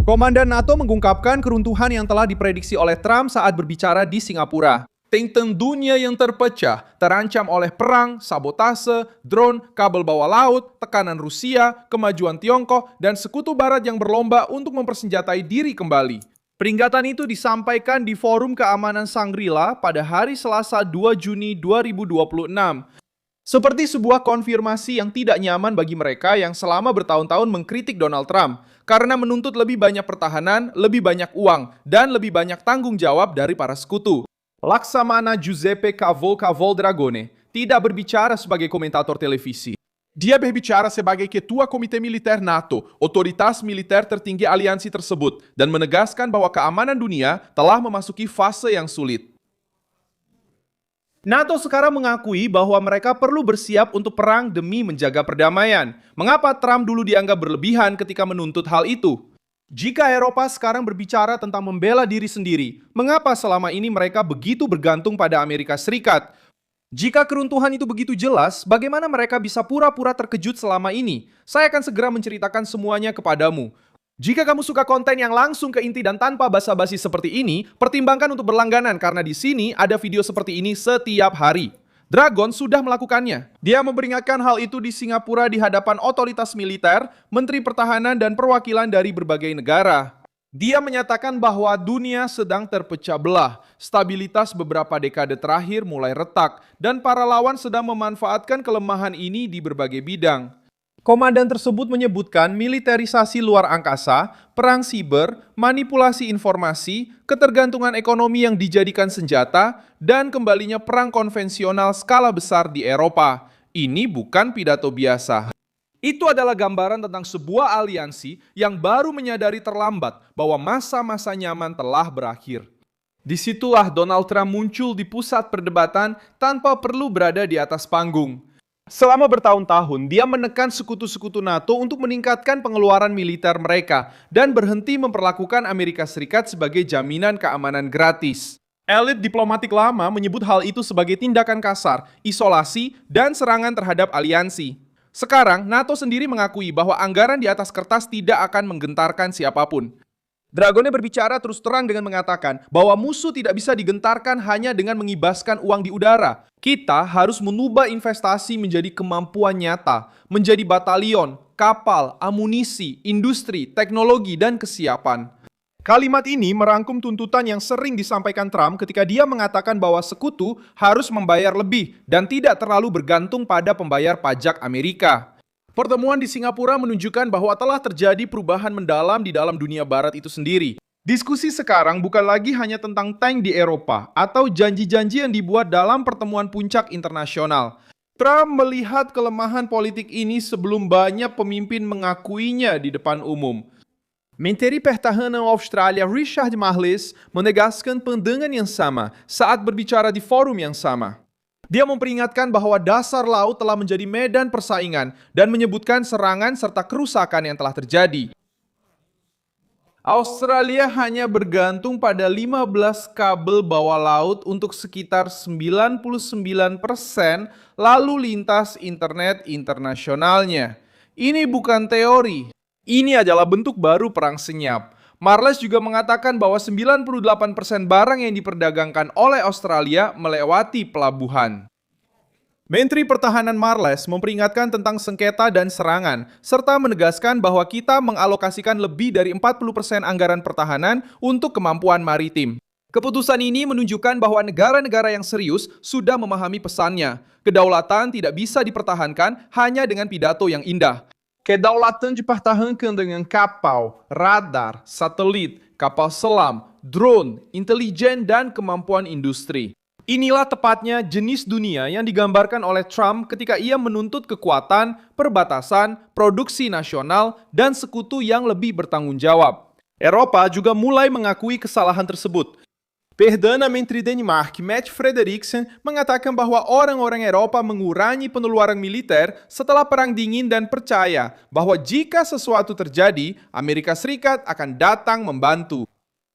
Komandan NATO mengungkapkan keruntuhan yang telah diprediksi oleh Trump saat berbicara di Singapura. Tentang dunia yang terpecah, terancam oleh perang, sabotase, drone, kabel bawah laut, tekanan Rusia, kemajuan Tiongkok, dan sekutu barat yang berlomba untuk mempersenjatai diri kembali. Peringatan itu disampaikan di Forum Keamanan Shangri-La pada hari Selasa 2 Juni 2026. Seperti sebuah konfirmasi yang tidak nyaman bagi mereka yang selama bertahun-tahun mengkritik Donald Trump karena menuntut lebih banyak pertahanan, lebih banyak uang, dan lebih banyak tanggung jawab dari para sekutu. Laksamana Giuseppe Cavoldragone tidak berbicara sebagai komentator televisi. Dia berbicara sebagai Ketua Komite Militer NATO, otoritas militer tertinggi aliansi tersebut, dan menegaskan bahwa keamanan dunia telah memasuki fase yang sulit. NATO sekarang mengakui bahwa mereka perlu bersiap untuk perang demi menjaga perdamaian. Mengapa Trump dulu dianggap berlebihan ketika menuntut hal itu? Jika Eropa sekarang berbicara tentang membela diri sendiri, mengapa selama ini mereka begitu bergantung pada Amerika Serikat? Jika keruntuhan itu begitu jelas, bagaimana mereka bisa pura-pura terkejut selama ini? Saya akan segera menceritakan semuanya kepadamu. Jika kamu suka konten yang langsung ke inti dan tanpa basa-basi seperti ini, pertimbangkan untuk berlangganan karena di sini ada video seperti ini setiap hari. Dragon sudah melakukannya. Dia memperingatkan hal itu di Singapura di hadapan otoritas militer, menteri pertahanan, dan perwakilan dari berbagai negara. Dia menyatakan bahwa dunia sedang terpecah belah, stabilitas beberapa dekade terakhir mulai retak, dan para lawan sedang memanfaatkan kelemahan ini di berbagai bidang. Komandan tersebut menyebutkan militerisasi luar angkasa, perang siber, manipulasi informasi, ketergantungan ekonomi yang dijadikan senjata, dan kembalinya perang konvensional skala besar di Eropa. Ini bukan pidato biasa. Itu adalah gambaran tentang sebuah aliansi yang baru menyadari terlambat bahwa masa-masa nyaman telah berakhir. Disitulah Donald Trump muncul di pusat perdebatan tanpa perlu berada di atas panggung. Selama bertahun-tahun, dia menekan sekutu-sekutu NATO untuk meningkatkan pengeluaran militer mereka dan berhenti memperlakukan Amerika Serikat sebagai jaminan keamanan gratis. Elit diplomatik lama menyebut hal itu sebagai tindakan kasar, isolasi, dan serangan terhadap aliansi. Sekarang, NATO sendiri mengakui bahwa anggaran di atas kertas tidak akan menggentarkan siapapun. Dragone berbicara terus terang dengan mengatakan bahwa musuh tidak bisa digentarkan hanya dengan mengibaskan uang di udara. Kita harus mengubah investasi menjadi kemampuan nyata, menjadi batalion, kapal, amunisi, industri, teknologi, dan kesiapan. Kalimat ini merangkum tuntutan yang sering disampaikan Trump ketika dia mengatakan bahwa sekutu harus membayar lebih dan tidak terlalu bergantung pada pembayar pajak Amerika. Pertemuan di Singapura menunjukkan bahwa telah terjadi perubahan mendalam di dalam dunia barat itu sendiri. Diskusi sekarang bukan lagi hanya tentang tank di Eropa atau janji-janji yang dibuat dalam pertemuan puncak internasional. Trump melihat kelemahan politik ini sebelum banyak pemimpin mengakuinya di depan umum. Menteri Pertahanan Australia Richard Marles menegaskan pandangan yang sama saat berbicara di forum yang sama. Dia memperingatkan bahwa dasar laut telah menjadi medan persaingan dan menyebutkan serangan serta kerusakan yang telah terjadi. Australia hanya bergantung pada 15 kabel bawah laut untuk sekitar 99% lalu lintas internet internasionalnya. Ini bukan teori. Ini adalah bentuk baru perang senyap. Marles juga mengatakan bahwa 98% barang yang diperdagangkan oleh Australia melewati pelabuhan. Menteri Pertahanan Marles memperingatkan tentang sengketa dan serangan, serta menegaskan bahwa kita mengalokasikan lebih dari 40% anggaran pertahanan untuk kemampuan maritim. Keputusan ini menunjukkan bahwa negara-negara yang serius sudah memahami pesannya. Kedaulatan tidak bisa dipertahankan hanya dengan pidato yang indah. Kedaulatan dipertahankan dengan kapal, radar, satelit, kapal selam, drone, intelijen, dan kemampuan industri. Inilah tepatnya jenis dunia yang digambarkan oleh Trump ketika ia menuntut kekuatan, perbatasan, produksi nasional, dan sekutu yang lebih bertanggung jawab. Eropa juga mulai mengakui kesalahan tersebut. Perdana Menteri Denmark, Mette Frederiksen, mengatakan bahwa orang-orang Eropa mengurangi pengeluaran militer setelah Perang Dingin dan percaya bahwa jika sesuatu terjadi, Amerika Serikat akan datang membantu.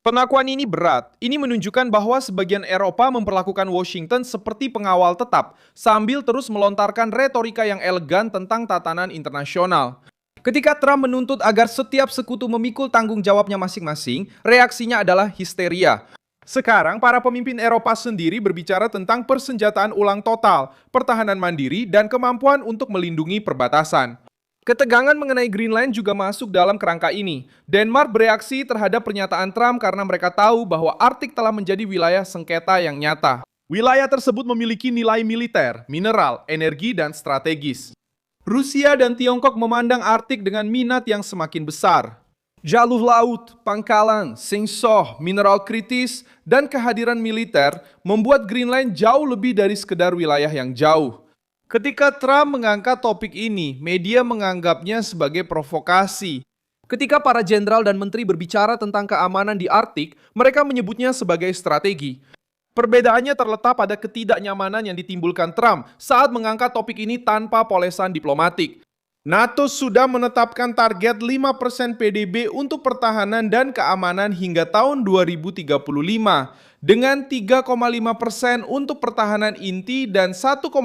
Pengakuan ini berat. Ini menunjukkan bahwa sebagian Eropa memperlakukan Washington seperti pengawal tetap, sambil terus melontarkan retorika yang elegan tentang tatanan internasional. Ketika Trump menuntut agar setiap sekutu memikul tanggung jawabnya masing-masing, reaksinya adalah histeria. Sekarang, para pemimpin Eropa sendiri berbicara tentang persenjataan ulang total, pertahanan mandiri, dan kemampuan untuk melindungi perbatasan. Ketegangan mengenai Greenland juga masuk dalam kerangka ini. Denmark bereaksi terhadap pernyataan Trump karena mereka tahu bahwa Arktik telah menjadi wilayah sengketa yang nyata. Wilayah tersebut memiliki nilai militer, mineral, energi, dan strategis. Rusia dan Tiongkok memandang Arktik dengan minat yang semakin besar. Jalur laut, pangkalan, sensor, mineral kritis, dan kehadiran militer membuat Greenland jauh lebih dari sekedar wilayah yang jauh. Ketika Trump mengangkat topik ini, media menganggapnya sebagai provokasi. Ketika para jenderal dan menteri berbicara tentang keamanan di Arktik, mereka menyebutnya sebagai strategi. Perbedaannya terletak pada ketidaknyamanan yang ditimbulkan Trump saat mengangkat topik ini tanpa polesan diplomatik. NATO sudah menetapkan target 5% PDB untuk pertahanan dan keamanan hingga tahun 2035, dengan 3,5% untuk pertahanan inti dan 1,5%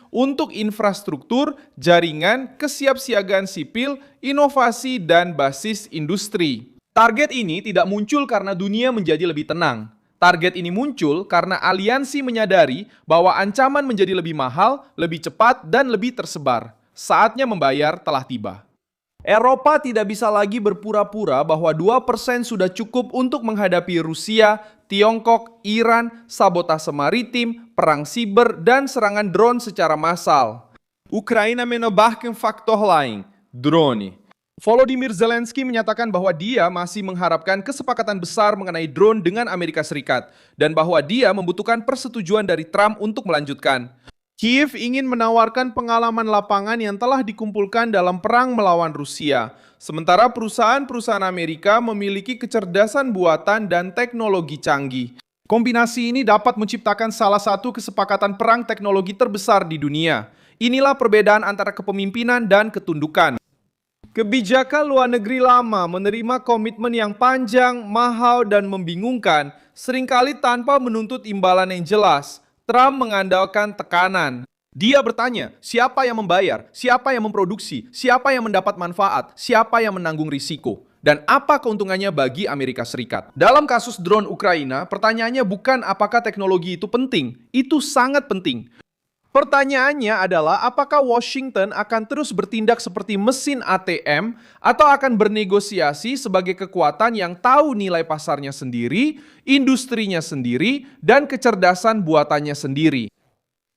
untuk infrastruktur, jaringan, kesiapsiagaan sipil, inovasi, dan basis industri. Target ini tidak muncul karena dunia menjadi lebih tenang. Target ini muncul karena aliansi menyadari bahwa ancaman menjadi lebih mahal, lebih cepat, dan lebih tersebar. Saatnya membayar telah tiba. Eropa tidak bisa lagi berpura-pura bahwa 2% sudah cukup untuk menghadapi Rusia, Tiongkok, Iran, sabotase maritim, perang siber, dan serangan drone secara massal. Ukraina menambahkan faktor lain, drone. Volodymyr Zelensky menyatakan bahwa dia masih mengharapkan kesepakatan besar mengenai drone dengan Amerika Serikat dan bahwa dia membutuhkan persetujuan dari Trump untuk melanjutkan. Kiev ingin menawarkan pengalaman lapangan yang telah dikumpulkan dalam perang melawan Rusia, sementara perusahaan-perusahaan Amerika memiliki kecerdasan buatan dan teknologi canggih. Kombinasi ini dapat menciptakan salah satu kesepakatan perang teknologi terbesar di dunia. Inilah perbedaan antara kepemimpinan dan ketundukan. Kebijakan luar negeri lama menerima komitmen yang panjang, mahal, dan membingungkan, seringkali tanpa menuntut imbalan yang jelas. Trump mengandalkan tekanan. Dia bertanya, siapa yang membayar, siapa yang memproduksi, siapa yang mendapat manfaat, siapa yang menanggung risiko, dan apa keuntungannya bagi Amerika Serikat. Dalam kasus drone Ukraina, pertanyaannya bukan apakah teknologi itu penting, itu sangat penting. Pertanyaannya adalah apakah Washington akan terus bertindak seperti mesin ATM atau akan bernegosiasi sebagai kekuatan yang tahu nilai pasarnya sendiri, industrinya sendiri, dan kecerdasan buatannya sendiri.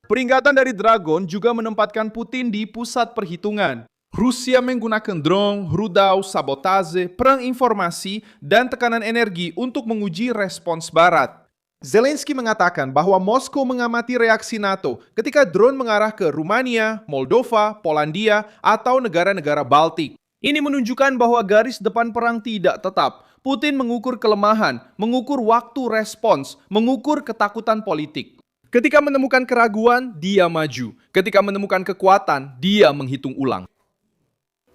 Peringatan dari Dragon juga menempatkan Putin di pusat perhitungan. Rusia menggunakan drone, rudal, sabotase, perang informasi, dan tekanan energi untuk menguji respons Barat. Zelensky mengatakan bahwa Moskow mengamati reaksi NATO ketika drone mengarah ke Rumania, Moldova, Polandia, atau negara-negara Baltik. Ini menunjukkan bahwa garis depan perang tidak tetap. Putin mengukur kelemahan, mengukur waktu respons, mengukur ketakutan politik. Ketika menemukan keraguan, dia maju. Ketika menemukan kekuatan, dia menghitung ulang.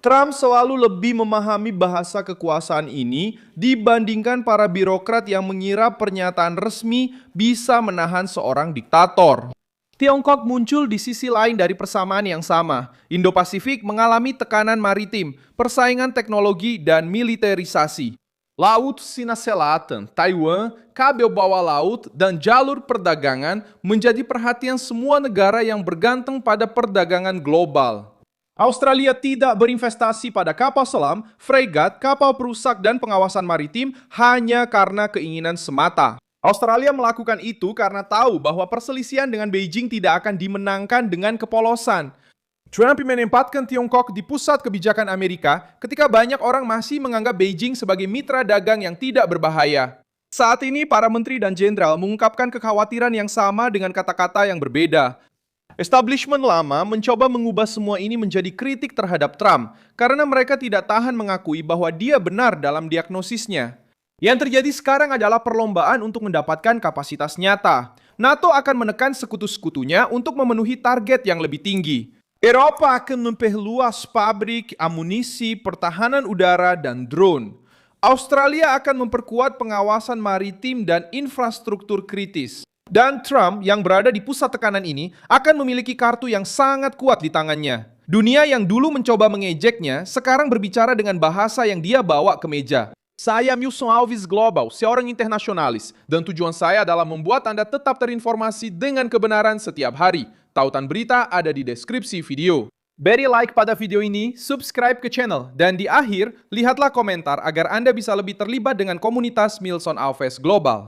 Trump selalu lebih memahami bahasa kekuasaan ini dibandingkan para birokrat yang mengira pernyataan resmi bisa menahan seorang diktator. Tiongkok muncul di sisi lain dari persamaan yang sama. Indo-Pasifik mengalami tekanan maritim, persaingan teknologi, dan militerisasi. Laut Cina Selatan, Taiwan, kabel bawah laut, dan jalur perdagangan menjadi perhatian semua negara yang bergantung pada perdagangan global. Australia tidak berinvestasi pada kapal selam, fregat, kapal perusak, dan pengawasan maritim hanya karena keinginan semata. Australia melakukan itu karena tahu bahwa perselisihan dengan Beijing tidak akan dimenangkan dengan kepolosan. Trump menempatkan Tiongkok di pusat kebijakan Amerika ketika banyak orang masih menganggap Beijing sebagai mitra dagang yang tidak berbahaya. Saat ini, para menteri dan jenderal mengungkapkan kekhawatiran yang sama dengan kata-kata yang berbeda. Establishment lama mencoba mengubah semua ini menjadi kritik terhadap Trump karena mereka tidak tahan mengakui bahwa dia benar dalam diagnosisnya. Yang terjadi sekarang adalah perlombaan untuk mendapatkan kapasitas nyata. NATO akan menekan sekutu-sekutunya untuk memenuhi target yang lebih tinggi. Eropa akan memperluas pabrik, amunisi, pertahanan udara, dan drone. Australia akan memperkuat pengawasan maritim dan infrastruktur kritis. Dan Trump yang berada di pusat tekanan ini akan memiliki kartu yang sangat kuat di tangannya. Dunia yang dulu mencoba mengejeknya, sekarang berbicara dengan bahasa yang dia bawa ke meja. Saya Milson Alves Global, seorang internasionalis, dan tujuan saya adalah membuat Anda tetap terinformasi dengan kebenaran setiap hari. Tautan berita ada di deskripsi video. Beri like pada video ini, subscribe ke channel, dan di akhir, lihatlah komentar agar Anda bisa lebih terlibat dengan komunitas Milson Alves Global.